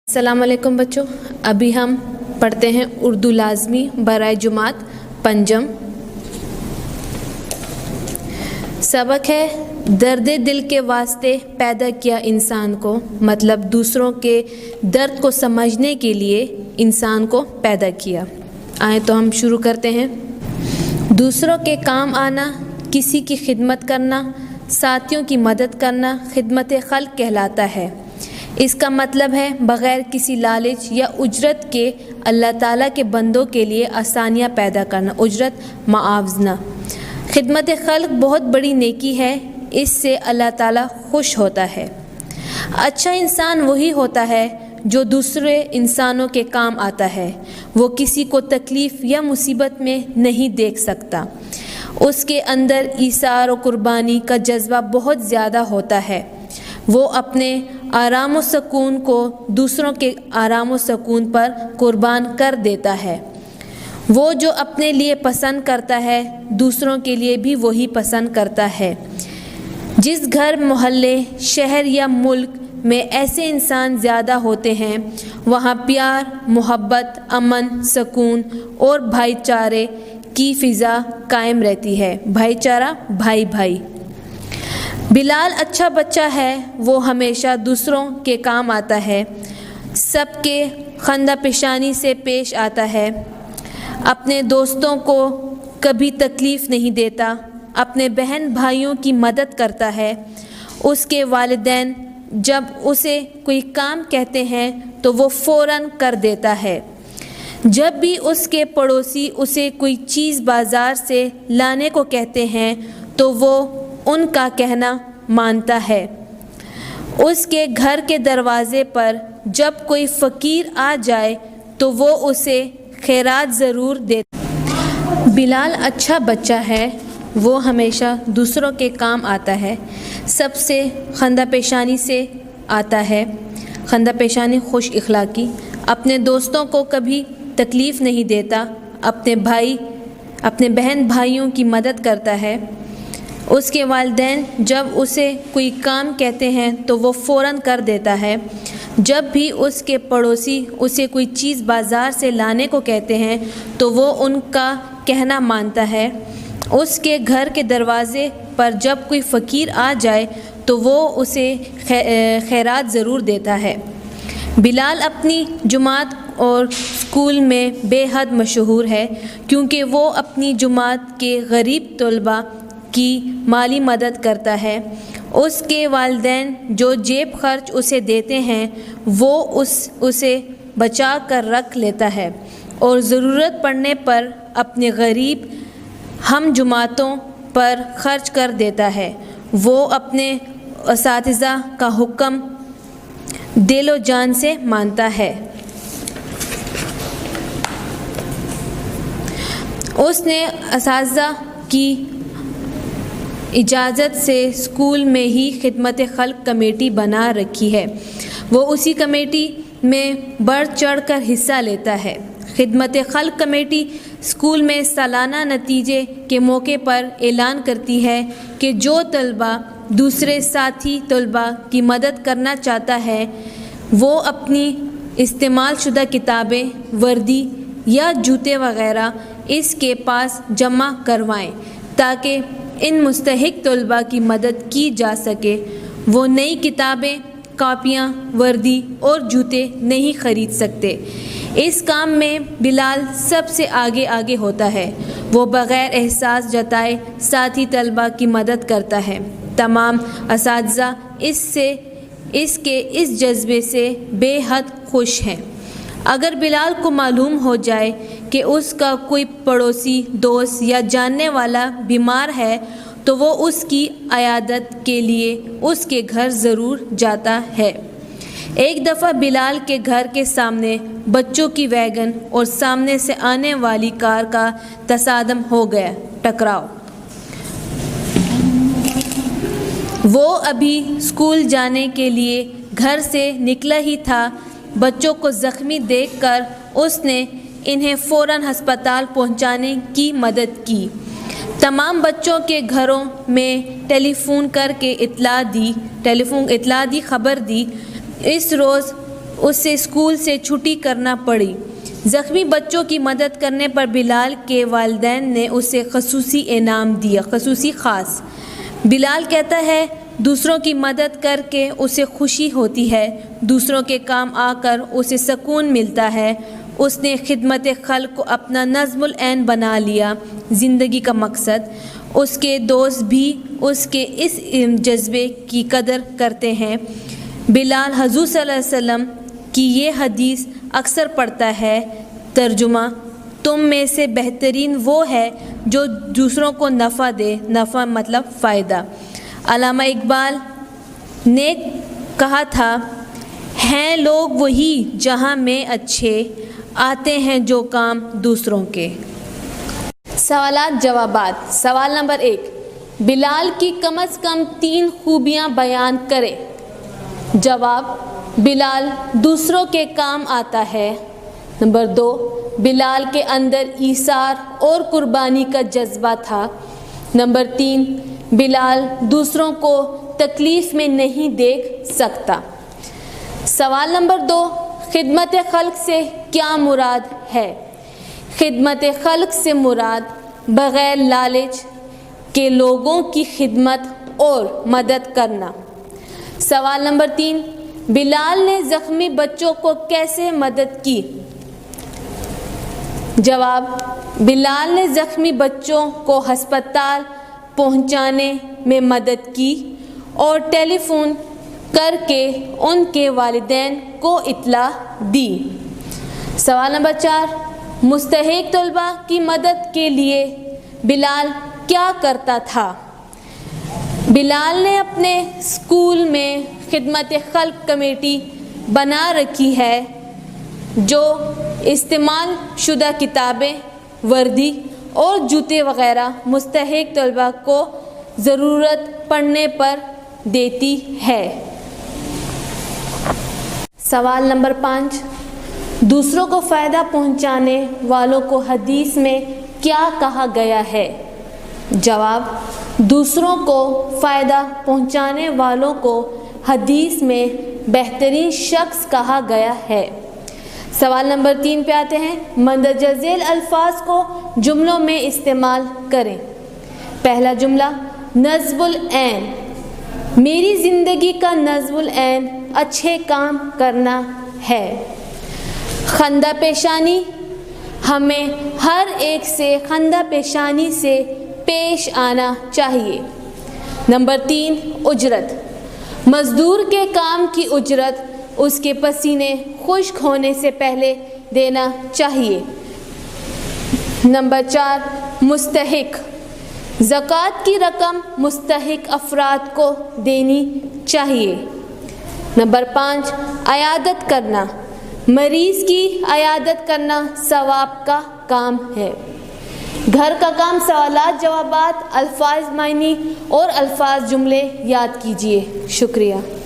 السلام علیکم بچوں، ابھی ہم پڑھتے ہیں اردو لازمی برائے جماعت پنجم۔ سبق ہے درد دل کے واسطے پیدا کیا انسان کو، مطلب دوسروں کے درد کو سمجھنے کے لیے انسان کو پیدا کیا۔ آئیں تو ہم شروع کرتے ہیں۔ دوسروں کے کام آنا، کسی کی خدمت کرنا، ساتھیوں کی مدد کرنا خدمت خلق کہلاتا ہے۔ اس کا مطلب ہے بغیر کسی لالچ یا اجرت کے اللہ تعالیٰ کے بندوں کے لیے آسانیاں پیدا کرنا، اجرت معاوضہ۔ خدمت خلق بہت بڑی نیکی ہے، اس سے اللہ تعالیٰ خوش ہوتا ہے۔ اچھا انسان وہی ہوتا ہے جو دوسرے انسانوں کے کام آتا ہے، وہ کسی کو تکلیف یا مصیبت میں نہیں دیکھ سکتا، اس کے اندر ایثار و قربانی کا جذبہ بہت زیادہ ہوتا ہے، وہ اپنے آرام و سکون کو دوسروں کے آرام و سکون پر قربان کر دیتا ہے۔ وہ جو اپنے لیے پسند کرتا ہے دوسروں کے لیے بھی وہی پسند کرتا ہے۔ جس گھر، محلے، شہر یا ملک میں ایسے انسان زیادہ ہوتے ہیں وہاں پیار، محبت، امن، سکون اور بھائی چارے کی فضا قائم رہتی ہے۔ بھائی چارہ، بھائی بھائی۔ بلال اچھا بچہ ہے، وہ ہمیشہ دوسروں کے کام آتا ہے، سب کے خندہ پیشانی سے پیش آتا ہے، اپنے دوستوں کو کبھی تکلیف نہیں دیتا، اپنے بہن بھائیوں کی مدد کرتا ہے۔ اس کے والدین جب اسے کوئی کام کہتے ہیں تو وہ فوراً کر دیتا ہے۔ جب بھی اس کے پڑوسی اسے کوئی چیز بازار سے لانے کو کہتے ہیں تو وہ ان کا کہنا مانتا ہے۔ اس کے گھر کے دروازے پر جب کوئی فقیر آ جائے تو وہ اسے خیرات ضرور دیتا۔ بلال اچھا بچہ ہے، وہ ہمیشہ دوسروں کے کام آتا ہے، سب سے خندہ پیشانی سے آتا ہے، خندہ پیشانی خوش اخلاقی، اپنے دوستوں کو کبھی تکلیف نہیں دیتا، اپنے بہن بھائیوں کی مدد کرتا ہے۔ اس کے والدین جب اسے کوئی کام کہتے ہیں تو وہ فوراً کر دیتا ہے۔ جب بھی اس کے پڑوسی اسے کوئی چیز بازار سے لانے کو کہتے ہیں تو وہ ان کا کہنا مانتا ہے۔ اس کے گھر کے دروازے پر جب کوئی فقیر آ جائے تو وہ اسے خیرات ضرور دیتا ہے۔ بلال اپنی جماعت اور اسکول میں بے حد مشہور ہے کیونکہ وہ اپنی جماعت کے غریب طلباء کی مالی مدد کرتا ہے۔ اس کے والدین جو جیب خرچ اسے دیتے ہیں وہ اسے بچا کر رکھ لیتا ہے اور ضرورت پڑنے پر اپنے غریب ہم جماعتوں پر خرچ کر دیتا ہے۔ وہ اپنے اساتذہ کا حکم دل و جان سے مانتا ہے۔ اس نے اساتذہ کی اجازت سے اسکول میں ہی خدمت خلق کمیٹی بنا رکھی ہے، وہ اسی کمیٹی میں بڑھ چڑھ کر حصہ لیتا ہے۔ خدمت خلق کمیٹی اسکول میں سالانہ نتیجے کے موقع پر اعلان کرتی ہے کہ جو طلباء دوسرے ساتھی طلباء کی مدد کرنا چاہتا ہے وہ اپنی استعمال شدہ کتابیں، وردی یا جوتے وغیرہ اس کے پاس جمع کروائیں تاکہ ان مستحق طلباء کی مدد کی جا سکے۔ وہ نئی کتابیں، کاپیاں، وردی اور جوتے نہیں خرید سکتے۔ اس کام میں بلال سب سے آگے ہوتا ہے، وہ بغیر احساس جتائے ساتھی طلباء کی مدد کرتا ہے۔ تمام اساتذہ اس کے اس جذبے سے بے حد خوش ہیں۔ اگر بلال کو معلوم ہو جائے کہ اس کا کوئی پڑوسی، دوست یا جاننے والا بیمار ہے تو وہ اس کی عیادت کے لیے اس کے گھر ضرور جاتا ہے۔ ایک دفعہ بلال کے گھر کے سامنے بچوں کی ویگن اور سامنے سے آنے والی کار کا تصادم ہو گیا، ٹکراؤ۔ وہ ابھی اسکول جانے کے لیے گھر سے نکلا ہی تھا، بچوں کو زخمی دیکھ کر اس نے انہیں فوراً ہسپتال پہنچانے کی مدد کی۔ تمام بچوں کے گھروں میں ٹیلی فون کر کے اطلاع دی، خبر دی۔ اس روز اسے اسکول سے چھٹی کرنا پڑی۔ زخمی بچوں کی مدد کرنے پر بلال کے والدین نے اسے خصوصی انعام دیا، خاص۔ بلال کہتا ہے دوسروں کی مدد کر کے اسے خوشی ہوتی ہے، دوسروں کے کام آ کر اسے سکون ملتا ہے۔ اس نے خدمت خلق کو اپنا نظم العین بنا لیا۔ زندگی کا مقصد، اس کے دوست بھی اس کے اس جذبے کی قدر کرتے ہیں۔ بلال حضور صلی اللہ علیہ وسلم کی یہ حدیث اکثر پڑھتا ہے۔ ترجمہ: تم میں سے بہترین وہ ہے جو دوسروں کو نفع دے، نفع مطلب فائدہ۔ علامہ اقبال نے کہا تھا، ہیں لوگ وہی جہاں میں اچھے، آتے ہیں جو کام دوسروں کے۔ سوالات جوابات۔ سوال نمبر 1، بلال کی کم از کم 3 خوبیاں بیان کریں۔ جواب: بلال دوسروں کے کام آتا ہے۔ نمبر 2، بلال کے اندر ایثار اور قربانی کا جذبہ تھا۔ نمبر 3، بلال دوسروں کو تکلیف میں نہیں دیکھ سکتا۔ سوال نمبر 2، خدمت خلق سے کیا مراد ہے؟ خدمت خلق سے مراد بغیر لالچ کے لوگوں کی خدمت اور مدد کرنا۔ سوال نمبر 3، بلال نے زخمی بچوں کو کیسے مدد کی؟ جواب: بلال نے زخمی بچوں کو ہسپتال پہنچانے میں مدد کی اور ٹیلی فون کر کے ان کے والدین کو اطلاع دی۔ سوال نمبر 4، مستحق طلباء کی مدد کے لیے بلال کیا کرتا تھا؟ بلال نے اپنے اسکول میں خدمت خلق کمیٹی بنا رکھی ہے جو استعمال شدہ کتابیں، وردی اور جوتے وغیرہ مستحق طلباء کو ضرورت پڑنے پر دیتی ہے۔ سوال نمبر 5، دوسروں کو فائدہ پہنچانے والوں کو حدیث میں کیا کہا گیا ہے؟ جواب: دوسروں کو فائدہ پہنچانے والوں کو حدیث میں بہترین شخص کہا گیا ہے۔ سوال نمبر 3 پہ آتے ہیں، مندرجہ ذیل الفاظ کو جملوں میں استعمال کریں۔ پہلا جملہ، نظم العین، میری زندگی کا نظم العین اچھے کام کرنا ہے۔ خندہ پیشانی، ہمیں ہر ایک سے خندہ پیشانی سے پیش آنا چاہیے۔ نمبر 3، اجرت، مزدور کے کام کی اجرت اس کے پسینے خشک ہونے سے پہلے دینا چاہیے۔ نمبر 4، مستحق، زکوٰۃ کی رقم مستحق افراد کو دینی چاہیے۔ نمبر 5، عیادت کرنا، مریض کی عیادت کرنا ثواب کا کام ہے۔ گھر کا کام، سوالات جوابات، الفاظ معنی اور الفاظ جملے یاد کیجیے۔ شکریہ۔